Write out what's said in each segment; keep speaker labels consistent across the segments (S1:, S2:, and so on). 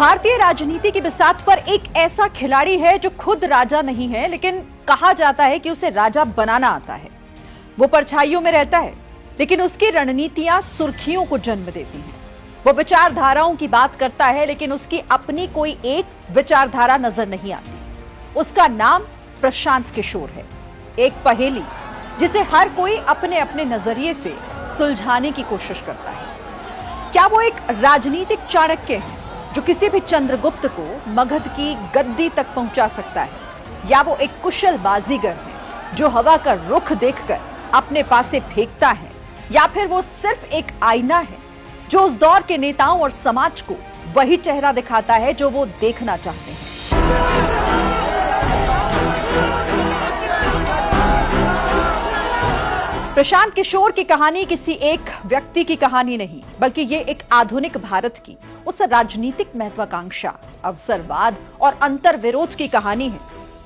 S1: भारतीय राजनीति की बिसात पर एक ऐसा खिलाड़ी है जो खुद राजा नहीं है, लेकिन कहा जाता है कि उसे राजा बनाना आता है। वो परछाइयों में रहता है, लेकिन उसकी रणनीतियां सुर्खियों को जन्म देती हैं। वो विचारधाराओं की बात करता है, लेकिन उसकी अपनी कोई एक विचारधारा नजर नहीं आती। उसका नाम प्रशांत किशोर है, एक पहेली जिसे हर कोई अपने अपने नजरिए से सुलझाने की कोशिश करता है। क्या वो एक राजनीतिक चाणक्य है जो किसी भी चंद्रगुप्त को मगध की गद्दी तक पहुंचा सकता है, या वो एक कुशल बाजीगर है जो हवा का रुख देखकर अपने पासे फेंकता है, या फिर वो सिर्फ एक आईना है जो उस दौर के नेताओं और समाज को वही चेहरा दिखाता है जो वो देखना चाहते हैं। प्रशांत किशोर की कहानी किसी एक व्यक्ति की कहानी नहीं, बल्कि ये एक आधुनिक भारत की उस राजनीतिक महत्वाकांक्षा, अवसरवाद और अंतर्विरोध की कहानी है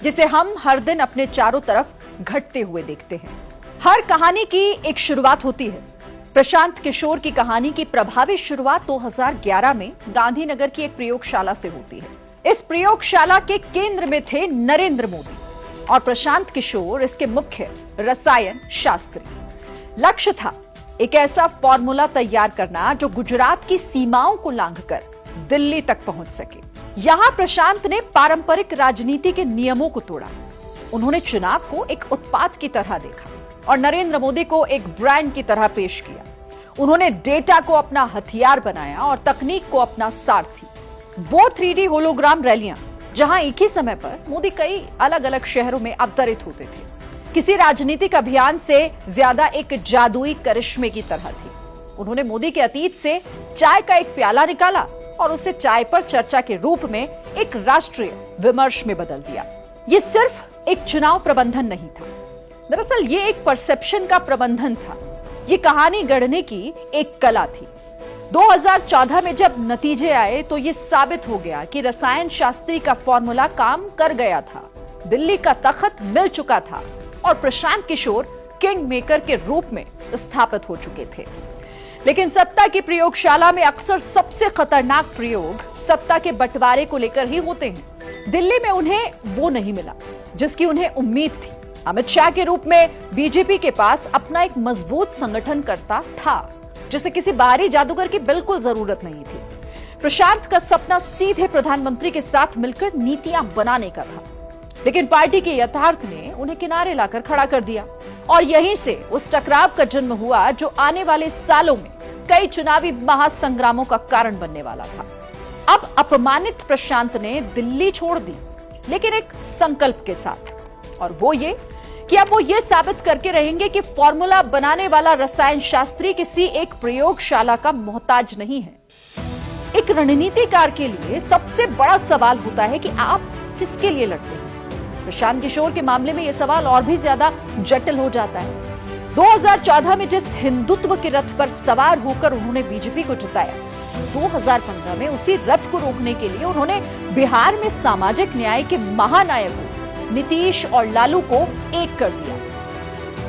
S1: जिसे हम हर दिन अपने चारों तरफ घटते हुए देखते हैं। हर कहानी की एक शुरुआत होती है। प्रशांत किशोर की कहानी की प्रभावी शुरुआत 2011 में गांधीनगर की एक प्रयोगशाला से होती है। इस प्रयोगशाला के केंद्र में थे नरेंद्र मोदी और प्रशांत किशोर इसके मुख्य रसायन शास्त्री। लक्ष्य था एक ऐसा फॉर्मूला तैयार करना जो गुजरात की सीमाओं को लांघकर दिल्ली तक पहुंच सके। यहां प्रशांत ने पारंपरिक राजनीति के नियमों को तोड़ा। उन्होंने चुनाव को एक उत्पाद की तरह देखा और नरेंद्र मोदी को एक ब्रांड की तरह पेश किया। उन्होंने डेटा को अपना हथियार बनाया और तकनीक को अपना सारथी। वो 3D होलोग्राम रैलियां, जहां एक ही समय पर मोदी कई अलग अलग शहरों में अवतरित होते थे, किसी राजनीतिक अभियान से ज्यादा एक जादुई करिश्मे की तरह थी। उन्होंने मोदी के अतीत से चाय का एक प्याला निकाला और उसे चाय पर चर्चा के रूप में एक राष्ट्रीय विमर्श में बदल दिया। ये सिर्फ एक चुनाव प्रबंधन नहीं था, दरअसल ये एक परसेप्शन का प्रबंधन था। ये कहानी गढ़ने की एक कला थी। 2014 में जब नतीजे आए तो ये साबित हो गया कि रसायन शास्त्री का फॉर्मूला काम कर गया था। दिल्ली का तख्त मिल चुका था और प्रशांत किशोर किंग मेकर के रूप में स्थापित हो चुके थे। लेकिन सत्ता की प्रयोगशाला में अक्सर सबसे खतरनाक प्रयोग सत्ता के बंटवारे को लेकर ही होते हैं। दिल्ली में उन्हें वो नहीं मिला जिसकी उन्हें उम्मीद थी। अमित शाह के रूप में बीजेपी के पास अपना एक मजबूत संगठनकर्ता था जिसे किसी बाहरी जादूगर की बिल्कुल जरूरत नहीं थी। प्रशांत का सपना सीधे प्रधानमंत्री के साथ मिलकर नीतियां बनाने का था, लेकिन पार्टी के यथार्थ ने उन्हें किनारे लाकर खड़ा कर दिया और यहीं से उस टकराव का जन्म हुआ जो आने वाले सालों में कई चुनावी महासंग्रामों का कारण बनने वाला था। अब अपमानित प्रशांत ने दिल्ली छोड़ दी, लेकिन एक संकल्प के साथ, और वो ये कि अब वो ये साबित करके रहेंगे कि फॉर्मूला बनाने वाला रसायन शास्त्री किसी एक प्रयोगशाला का मोहताज नहीं है। एक रणनीतिकार के लिए सबसे बड़ा सवाल होता है कि आप किसके लिए लड़ते हैं। प्रशांत किशोर के मामले में यह सवाल और भी ज्यादा जटिल हो जाता है। 2014 में जिस हिंदुत्व के रथ पर सवार होकर उन्होंने बीजेपी को जिताया, 2015 में उसी रथ को रोकने के लिए उन्होंने बिहार में सामाजिक न्याय के महानायकों नीतीश और लालू को एक कर दिया।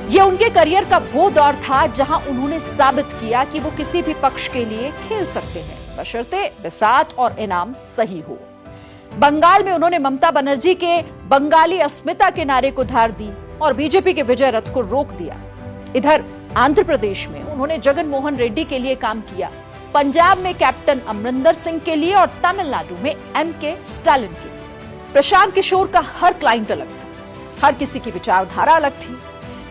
S1: यह उनके करियर का वो दौर था जहां उन्होंने साबित किया कि वो किसी भी पक्ष के लिए खेल सकते हैं, बशर्ते बिसात और इनाम सही हो। बंगाल में उन्होंने ममता बनर्जी के बंगाली अस्मिता के नारे को धार दी और बीजेपी के विजय रथ को रोक दिया। इधर आंध्र प्रदेश में उन्होंने जगन मोहन रेड्डी के लिए काम किया, पंजाब में कैप्टन अमरिंदर सिंह के लिए और तमिलनाडु में एम.के. स्टालिन के लिए। प्रशांत किशोर का हर क्लाइंट अलग था, हर किसी की विचारधारा अलग थी,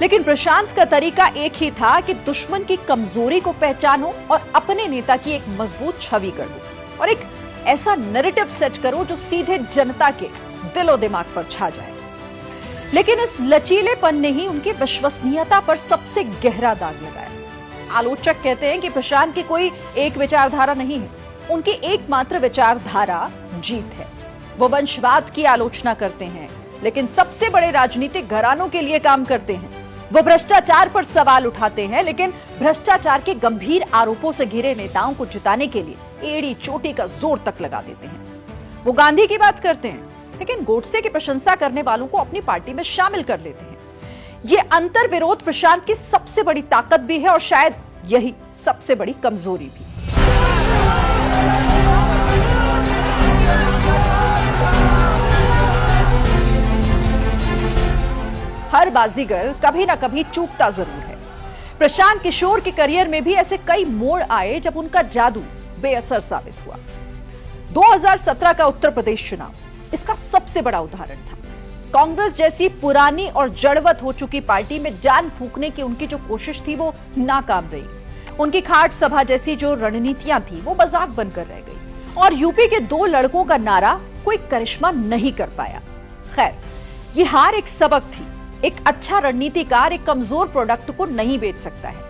S1: लेकिन प्रशांत का तरीका एक ही था कि दुश्मन की कमजोरी को पहचानो और अपने नेता की एक मजबूत छवि कर दो और एक ऐसा नैरेटिव सेट करो जो सीधे जनता के दिलो दिमाग पर छा जाए। लेकिन इस लचीलेपन ने ही उनकी विश्वसनीयता पर सबसे गहरा दाग लगाया। आलोचक कहते हैं कि प्रशांत की कोई एक विचारधारा नहीं है, उनकी एकमात्र विचारधारा जीत है। वो वंशवाद की आलोचना करते हैं, लेकिन सबसे बड़े राजनीतिक घरानों के लिए काम करते हैं। वो भ्रष्टाचार पर सवाल उठाते हैं, लेकिन भ्रष्टाचार के गंभीर आरोपों से घिरे नेताओं को जिताने के लिए एड़ी चोटी का जोर तक लगा देते हैं। वो गांधी की बात करते हैं, लेकिन गोडसे की प्रशंसा करने वालों को अपनी पार्टी में शामिल कर लेते हैं। ये अंतर विरोध प्रशांत की सबसे बड़ी ताकत भी है और शायद यही सबसे बड़ी कमजोरी भी। हर बाजीगर कभी ना कभी चूकता जरूर है। प्रशांत किशोर के करियर में भी ऐसे कई मोड़ आए जब उनका जादू बेअसर साबित हुआ। 2017 का उत्तर प्रदेश चुनाव इसका सबसे बड़ा उदाहरण था। कांग्रेस जैसी पुरानी और जड़वत हो चुकी पार्टी में जान फूंकने की उनकी जो कोशिश थी वो नाकाम रही। उनकी खाट सभा जैसी जो रणनीतियां थी वो मजाक बनकर रह गई और यूपी के 2 लड़कों का नारा कोई करिश्मा नहीं कर पाया। खैर, ये हार एक सबक थी। एक अच्छा रणनीतिकार एक कमजोर प्रोडक्ट को नहीं बेच सकता है,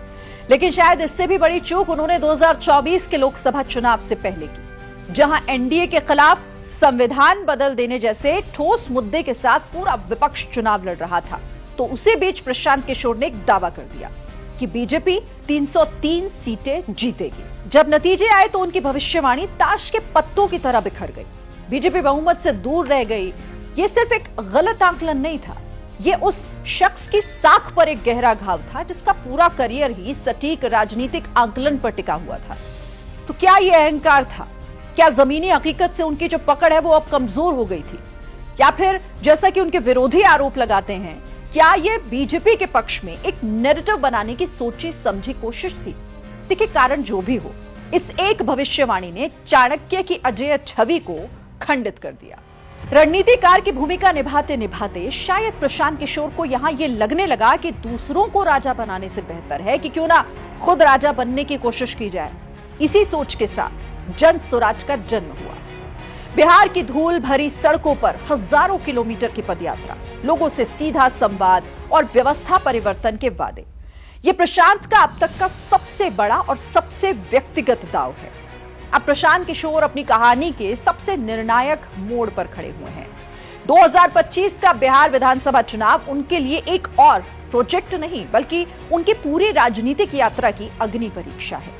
S1: लेकिन शायद इससे भी बड़ी चूक उन्होंने 2024 के लोकसभा चुनाव से पहले की, जहां एनडीए के खिलाफ संविधान बदल देने जैसे ठोस मुद्दे के साथ पूरा विपक्ष चुनाव लड़ रहा था। तो उसी बीच प्रशांत किशोर ने एक दावा कर दिया कि बीजेपी 303 सीटें जीतेगी। जब नतीजे आए तो उनकी भविष्यवाणी ताश के पत्तों की तरह बिखर गई। बीजेपी बहुमत से दूर रह गई। ये सिर्फ एक गलत आकलन नहीं था, ये उस शख्स की साख पर एक गहरा घाव था जिसका पूरा करियर ही सटीक राजनीतिक आकलन पर टिका हुआ था। तो क्या ये अहंकार था? क्या जमीनी हकीकत से उनकी जो पकड़ है वो अब कमजोर हो गई थी? या फिर जैसा कि उनके विरोधी आरोप लगाते हैं, क्या ये बीजेपी के पक्ष में एक नैरेटिव बनाने की सोची समझी कोशिश थी? देखिए, कारण जो भी हो, इस एक भविष्यवाणी ने चाणक्य की अजेय छवि को खंडित कर दिया। रणनीतिकार की भूमिका निभाते निभाते शायद प्रशांत किशोर को यहां यह लगने लगा कि दूसरों को राजा बनाने से बेहतर है कि क्यों ना खुद राजा बनने की कोशिश की जाए। इसी सोच के साथ जन स्वराज का जन्म हुआ। बिहार की धूल भरी सड़कों पर हजारों किलोमीटर की पदयात्रा, लोगों से सीधा संवाद और व्यवस्था परिवर्तन के वादे। यह प्रशांत का अब तक का सबसे बड़ा और सबसे व्यक्तिगत दांव है। अब प्रशांत किशोर अपनी कहानी के सबसे निर्णायक मोड़ पर खड़े हुए हैं। 2025 का बिहार विधानसभा चुनाव उनके लिए एक और प्रोजेक्ट नहीं, बल्कि उनकी पूरी राजनीतिक यात्रा की अग्नि परीक्षा है।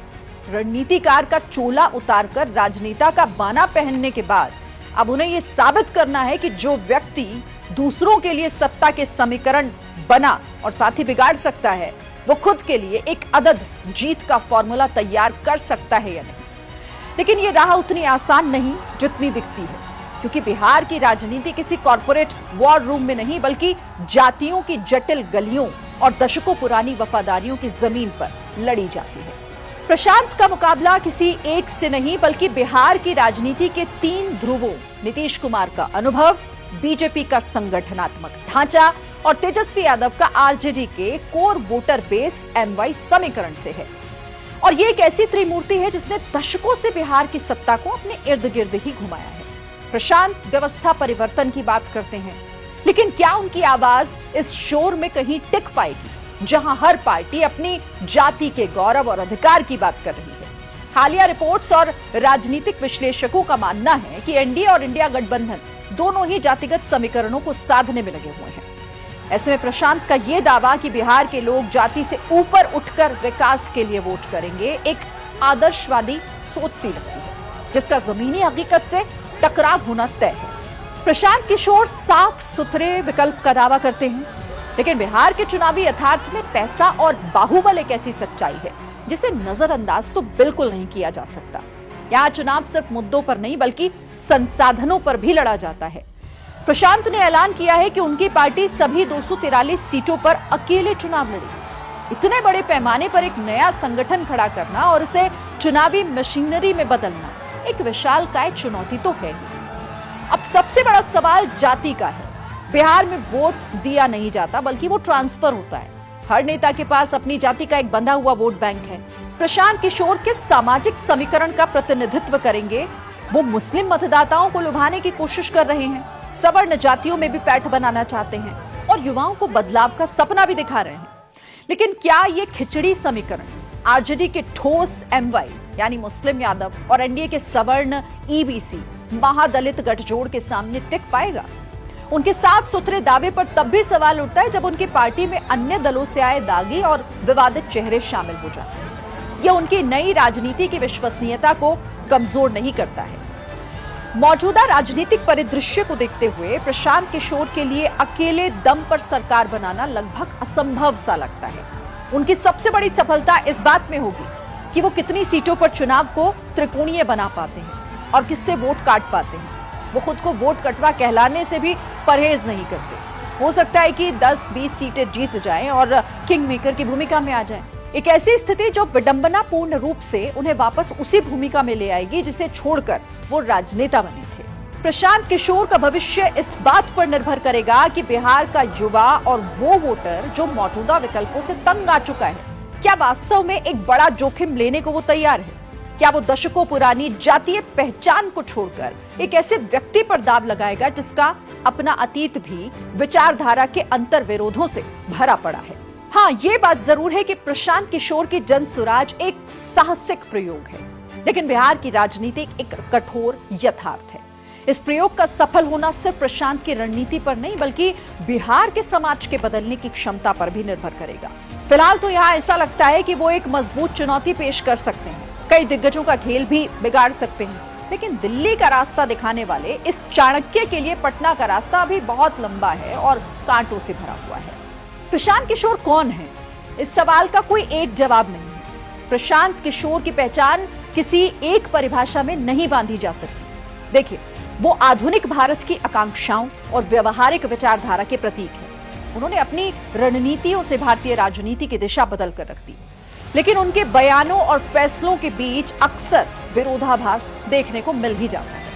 S1: रणनीतिकार का चोला उतारकर राजनेता का बाना पहनने के बाद अब उन्हें यह साबित करना है कि जो व्यक्ति दूसरों के लिए सत्ता के समीकरण बना और साथ ही बिगाड़ सकता है, वो खुद के लिए एक अदद जीत का फॉर्मूला तैयार कर सकता है या नहीं। लेकिन ये राह उतनी आसान नहीं जितनी दिखती है, क्योंकि बिहार की राजनीति किसी कॉर्पोरेट वॉर रूम में नहीं, बल्कि जातियों की जटिल गलियों और दशकों पुरानी वफादारियों की जमीन पर लड़ी जाती है। प्रशांत का मुकाबला किसी एक से नहीं, बल्कि बिहार की राजनीति के 3 ध्रुवों, नीतीश कुमार का अनुभव, बीजेपी का संगठनात्मक ढांचा और तेजस्वी यादव का आरजेडी के कोर वोटर बेस एमवाई समीकरण से है। और ये एक ऐसी त्रिमूर्ति है जिसने दशकों से बिहार की सत्ता को अपने इर्द गिर्द ही घुमाया है। प्रशांत व्यवस्था परिवर्तन की बात करते हैं, लेकिन क्या उनकी आवाज इस शोर में कहीं टिक पाएगी जहां हर पार्टी अपनी जाति के गौरव और अधिकार की बात कर रही है? हालिया रिपोर्ट्स और राजनीतिक विश्लेषकों का मानना है कि एनडीए और इंडिया गठबंधन दोनों ही जातिगत समीकरणों को साधने में लगे हुए हैं। ऐसे में प्रशांत का यह दावा कि बिहार के लोग जाति से ऊपर उठकर विकास के लिए वोट करेंगे एक आदर्शवादी सोच सी लगती है, जिसका जमीनी हकीकत से टकराव होना तय है। प्रशांत किशोर साफ सुथरे विकल्प का दावा करते हैं, लेकिन बिहार के चुनावी यथार्थ में पैसा और बाहुबल एक ऐसी सच्चाई है जिसे नजरअंदाज तो बिल्कुल नहीं किया जा सकता। यहाँ चुनाव सिर्फ मुद्दों पर नहीं, बल्कि संसाधनों पर भी लड़ा जाता है। प्रशांत ने ऐलान किया है कि उनकी पार्टी सभी 243 सीटों पर अकेले चुनाव लड़ेगी। इतने बड़े पैमाने पर एक नया संगठन खड़ा करना और इसे चुनावी मशीनरी में बदलना एक विशालकाय चुनौती तो है ही। अब सबसे बड़ा सवाल जाति का है। बिहार में वोट दिया नहीं जाता, बल्कि वो ट्रांसफर होता है। हर नेता के पास अपनी जाति का एक बंधा हुआ वोट बैंक है। प्रशांत किशोर किस सामाजिक समीकरण का प्रतिनिधित्व करेंगे? वो मुस्लिम मतदाताओं को लुभाने की कोशिश कर रहे हैं, सवर्ण जातियों में भी पैठ बनाना चाहते हैं और युवाओं को बदलाव का सपना भी दिखा रहे हैं। लेकिन क्या ये खिचड़ी समीकरण आरजेडी के ठोस एमवाई यानी मुस्लिम यादव और एनडीए के सवर्ण ईबीसी महादलित गठजोड़ के सामने टिक पाएगा? उनके साफ सुथरे दावे पर तब भी सवाल उठता है जब उनकी पार्टी में अन्य दलों से आए दागी और विवादित चेहरे शामिल हो जाते हैं। यह उनकी नई राजनीति की विश्वसनीयता को कमजोर नहीं करता है। मौजूदा राजनीतिक परिदृश्य को देखते हुए प्रशांत किशोर के लिए अकेले दम पर सरकार बनाना लगभग असंभव सा लगता है। उनकी सबसे बड़ी सफलता इस बात में होगी कि वो कितनी सीटों पर चुनाव को त्रिकोणीय बना पाते हैं और किससे वोट काट पाते हैं। वो खुद को वोट कटवा कहलाने से भी परहेज नहीं करते। हो सकता है कि 10-20 सीटें जीत जाएं और किंग मेकर की भूमिका में आ जाएं। एक ऐसी स्थिति जो विडंबनापूर्ण रूप से उन्हें वापस उसी भूमिका में ले आएगी जिसे छोड़कर वो राजनेता बने थे। प्रशांत किशोर का भविष्य इस बात पर निर्भर करेगा कि बिहार का युवा और वो वोटर जो मौजूदा विकल्पों से तंग आ चुका है, क्या वास्तव में एक बड़ा जोखिम लेने को वो तैयार है? क्या वो दशकों पुरानी जातीय पहचान को छोड़कर एक ऐसे व्यक्ति पर दाव लगाएगा जिसका अपना अतीत भी विचारधारा के अंतर विरोधों से भरा पड़ा है? हाँ, ये बात जरूर है कि प्रशांत किशोर की जन स्वराज एक साहसिक प्रयोग है, लेकिन बिहार की राजनीति एक कठोर यथार्थ है। इस प्रयोग का सफल होना सिर्फ प्रशांत की रणनीति पर नहीं बल्कि बिहार के समाज के बदलने की क्षमता पर भी निर्भर करेगा। फिलहाल तो यहाँ ऐसा लगता है कि वो एक मजबूत चुनौती पेश कर सकते हैं, कई दिग्गजों का खेल भी बिगाड़ सकते हैं, लेकिन दिल्ली का रास्ता दिखाने वाले इस चाणक्य के लिए पटना का रास्ता अभी बहुत लंबा है और कांटों से भरा हुआ है। प्रशांत किशोर कौन है? इस सवाल का कोई एक जवाब नहीं है। प्रशांत किशोर की पहचान किसी एक परिभाषा में नहीं बांधी जा सकती। देखिए, वो आधुनिक भारत की आकांक्षाओं और व्यवहारिक विचारधारा के प्रतीक है। उन्होंने अपनी रणनीतियों से भारतीय राजनीति की दिशा बदल कर रख दी, लेकिन उनके बयानों और फैसलों के बीच अक्सर विरोधाभास देखने को मिल ही जाता है।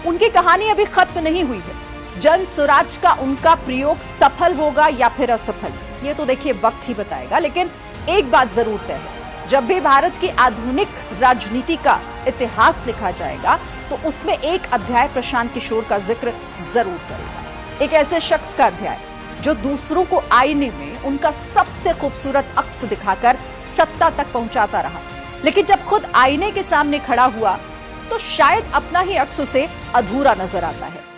S1: उनकी कहानी अभी खत्म नहीं हुई है। जन स्वराज का उनका प्रयोग सफल होगा या फिर असफल, ये तो देखिए वक्त ही बताएगा। लेकिन एक बात जरूर तय है, जब भी भारत की आधुनिक राजनीति का इतिहास लिखा जाएगा तो उसमें एक अध्याय प्रशांत किशोर का जिक्र जरूर करेगा। एक ऐसे शख्स का अध्याय जो दूसरों को आईने में उनका सबसे खूबसूरत अक्स दिखाकर सत्ता तक पहुंचाता रहा, लेकिन जब खुद आईने के सामने खड़ा हुआ तो शायद अपना ही अक्स उसे अधूरा नजर आता है।